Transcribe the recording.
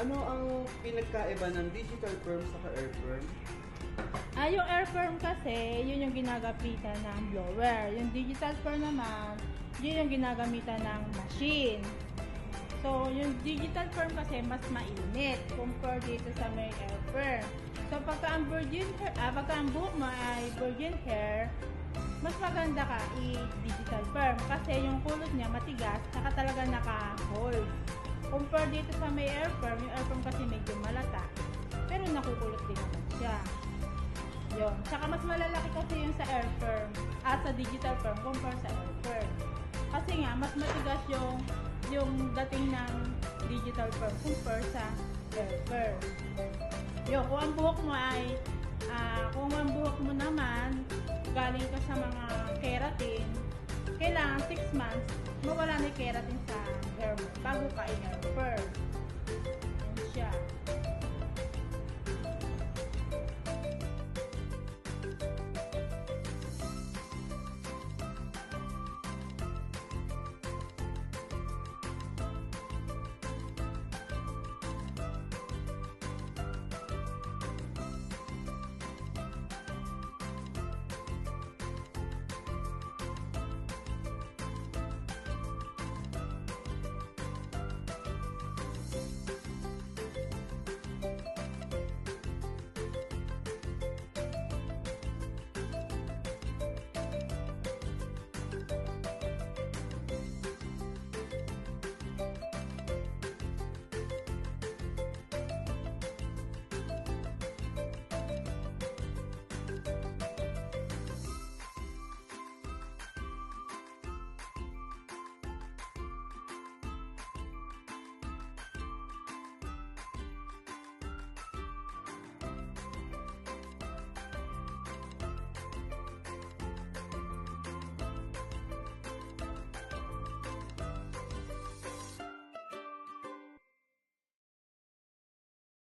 Ano ang pinagkaiba ng digital perm sa air perm? Yung air perm kasi, yun yung ginagamitan ng blower. Yung digital perm naman, yun yung ginagamitan ng machine. So, yung digital perm kasi mas mainit compare dito sa may air perm. So, pagka ang buhok mo ay virgin hair, mas maganda ka i-digital perm kasi yung kulot niya matigas, saka talaga naka-hold. Compare dito sa may air perm, yung air perm kasi medyo malata, pero nakukulot din naman siya. Yun. Saka mas malalaki kasi yung sa air perm at sa digital perm compare sa air perm. Kasi nga, mas matigas yung dating ng digital perm compare sa air perm. Yun, kung ang buhok mo naman galing ka sa mga keratin, kailangan 6 months mawala na yung keratin sa hair mo bago ka i-hair perm.